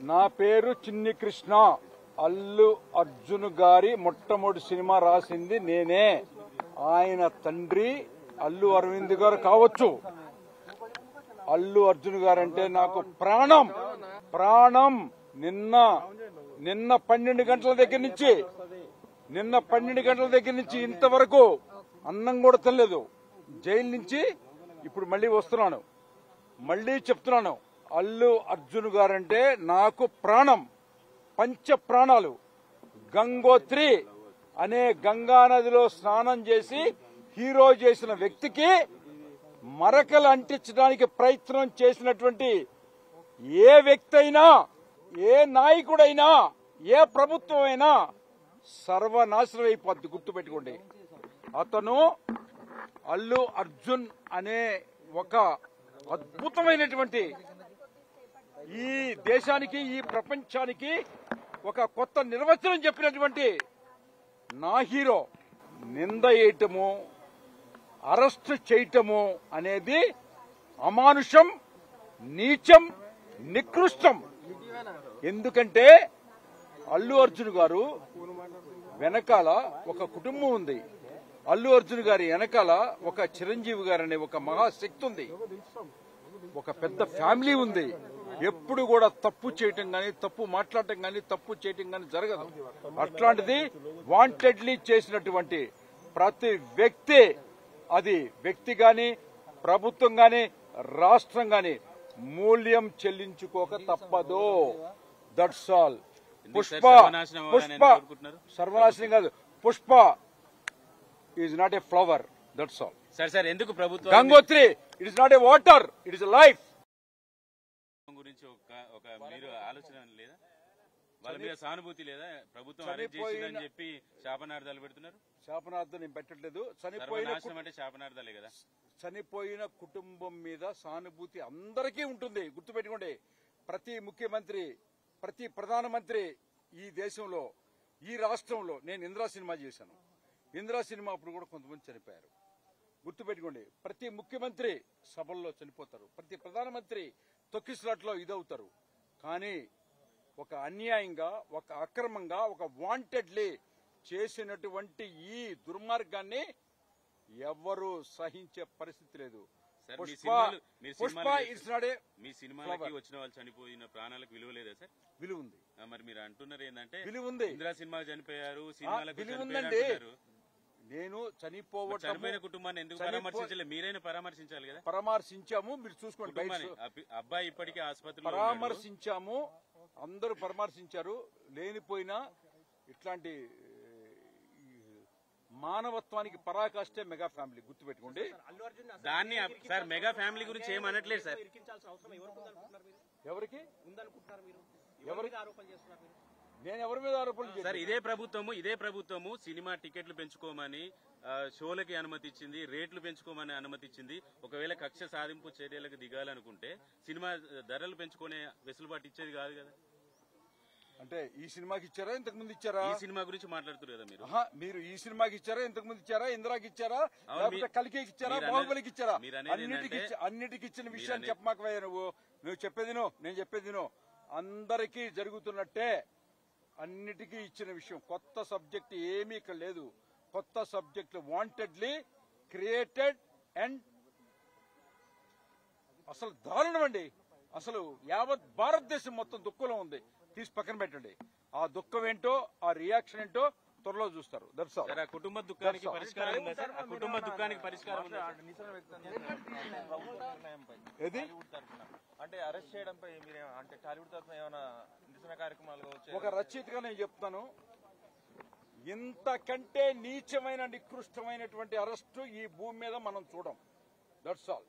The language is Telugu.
నా పేరు చిన్ని కృష్ణ. అల్లు అర్జున్ గారి మొట్టమొదటి సినిమా రాసింది నేనే. ఆయన తండ్రి అల్లు అరవింద్ గారు కావచ్చు. అల్లు అర్జున్ గారంటే నాకు ప్రాణం ప్రాణం. నిన్న 12 గంటల దగ్గర నుంచి ఇంతవరకు అన్నం కూడా తినలేదు. జైలు నుంచి ఇప్పుడు మళ్లీ వస్తున్నాను. మళ్లీ చెప్తున్నాను, అల్లు అర్జున్ గారంటే నాకు ప్రాణం, పంచ ప్రాణాలు. గంగోత్రి అనే గంగానదిలో స్నానం చేసి హీరో చేసిన వ్యక్తికి మరకలు అంటించడానికి ప్రయత్నం చేసినటువంటి ఏ వ్యక్తి అయినా, ఏ నాయకుడైనా, ఏ ప్రభుత్వం అయినా సర్వనాశనం అయిపోద్ది. గుర్తుపెట్టుకోండి. అతను అల్లు అర్జున్ అనే ఒక అద్భుతమైనటువంటి ఈ దేశానికి, ఈ ప్రపంచానికి ఒక కొత్త నిర్వచనం చెప్పినటువంటి నా హీరో. నింద వేయటము, అరెస్ట్ చేయటము అనేది అమానుషం, నీచం, నికృష్టం. ఎందుకంటే అల్లు అర్జున్ గారు వెనకాల ఒక కుటుంబం ఉంది. అల్లు అర్జున్ గారి వెనకాల ఒక చిరంజీవి గారు అనే ఒక మహాశక్తి ఉంది. ఒక పెద్ద ఫ్యామిలీ ఉంది. ఎప్పుడు కూడా తప్పు చేయటం గాని, తప్పు మాట్లాడటం గాని, తప్పు చేయటం గాని జరగదు. అట్లాంటిది వాంటెడ్లీ చేసినటువంటి ప్రతి వ్యక్తి, అది వ్యక్తి గాని, ప్రభుత్వం గాని, రాష్ట్రం గాని మూల్యం చెల్లించుకోక తప్పదు. That's all. పుష్ప సర్వనాశనం కాదు. Pushpa is not a flower. That's all. Sir ఎందుకు ప్రభుత్వం Gangotri it is not a water, it is life గురించి ఒక మీరు ఆలోచన లేదా? వాళ్ళ మీద సానుభూతి లేదా? ప్రభుత్వం అరెస్ట్ చేసిందని చెప్పి శాపనార్థాలు పెడుతున్నారు. శాపనార్థం నేను పెట్టట్లేదు. శాపనార్థాలే కదా. చనిపోయిన కుటుంబం మీద సానుభూతి అందరికీ ఉంటుంది. గుర్తుపెట్టుకోండి. ప్రతి ముఖ్యమంత్రి, ప్రతి ప్రధానమంత్రి ఈ దేశంలో, ఈ రాష్ట్రంలో, నేను ఇందిరా సినిమా చేశాను. ఇందిరా సినిమా అప్పుడు కూడా కొంతమంది చనిపోయారు. గుర్తుపెట్టుకోండి. ప్రతి ముఖ్యమంత్రి సభల్లో చనిపోతారు. ప్రతి ప్రధానమంత్రి తొక్కిసలాట్లో ఇదవుతారు. కానీ ఒక అన్యాయంగా, ఒక అక్రమంగా, ఒక వాంటెడ్లీ చేసినటువంటి ఈ దుర్మార్గాన్ని ఎవ్వరూ సహించే పరిస్థితి లేదు. మీ సినిమాలకి వచ్చిన వాళ్ళు చనిపోయిన ప్రాణాలకు విలువ లేదా సార్? విలువ ఉంది. మరి మీరు అంటున్నారు ఏంటంటే విలువ ఉంది. ఇందిరా సినిమా చనిపోయారు, సినిమాలకు విలువ ఉందండి. నేను చనిపోయిన కుటుంబాన్ని ఎందుకు పరామర్శించలేదు? మీరైనా పరామర్శించాలి కదా. పరామర్శించాము. మీరు చూసుకోండి. అబ్బాయి ఇప్పటికే ఆసుపత్రిలో పరామర్శించాము. అందరూ పరామర్శించారు. లేనిపోయినా ఇట్లాంటి మానవత్వానికి పరాకాష్టే మెగా ఫ్యామిలీ. గుర్తుపెట్టుకోండి. దాన్ని సార్ మెగా ఫ్యామిలీ గురించి ఏమనట్లేదు సార్. ఎవరికి నేను ఎవరి మీద ఆరోపణలు సార్? ఇదే ప్రభుత్వము సినిమా టికెట్లు పెంచుకోమని, షోలకి అనుమతి ఇచ్చింది, రేట్లు పెంచుకోమని అనుమతి ఇచ్చింది. ఒకవేళ కక్ష సాధింపు చర్యలకు దిగాలనుకుంటే సినిమా ధరలు పెంచుకునే వెసులుబాటు ఇచ్చేది కాదు కదా. అంటే ఈ సినిమాకి ఇచ్చారా, ఇంతకు ముందు ఇచ్చారా? ఈ సినిమా గురించి మాట్లాడుతున్నారు కదా మీరు. మీరు ఈ సినిమాకి ఇచ్చారా, ఇంతకు ముందు ఇచ్చారా? ఇందిరాకి ఇచ్చారా, కలికి ఇచ్చారా, బాహుబలికి ఇచ్చారా? అన్నిటికి ఇచ్చిన విషయాన్ని చెప్పమాకవయ్యా. నువ్వు చెప్పేదినో, నేను చెప్పేదినో. అందరికీ జరుగుతున్నట్టే అన్నిటికీ ఇచ్చిన విషయం. కొత్త సబ్జెక్ట్ ఏమీ ఇక్కడ లేదు. కొత్త సబ్జెక్ట్ వాంటెడ్లీ క్రియేటెడ్ అండ్ అసలు దారుణం అండి. అసలు యావత్ భారతదేశం మొత్తం దుఃఖంలో ఉంది. తీసి పక్కన పెట్టండి. ఆ దుఃఖం ఏంటో, ఆ రియాక్షన్ ఏంటో త్వరలో చూస్తారు. That's all. కుటుంబ దుఃఖానికి పరిష్కారం ఉందా సార్? ఆ కుటుంబ దుఃఖానికి పరిష్కారం ఉందా? ఏది అంటే అరెస్ట్ చేయడంపై మీరు అంటే టాలీవుడ్ తరఫున ఏమైనా నిరసన కార్యక్రమాలు? ఒక రచయితగా నేను చెప్తాను, ఇంతకంటే నీచమైన, నికృష్టమైనటువంటి అరెస్టు ఈ భూమి మీద మనం చూడం. That's all.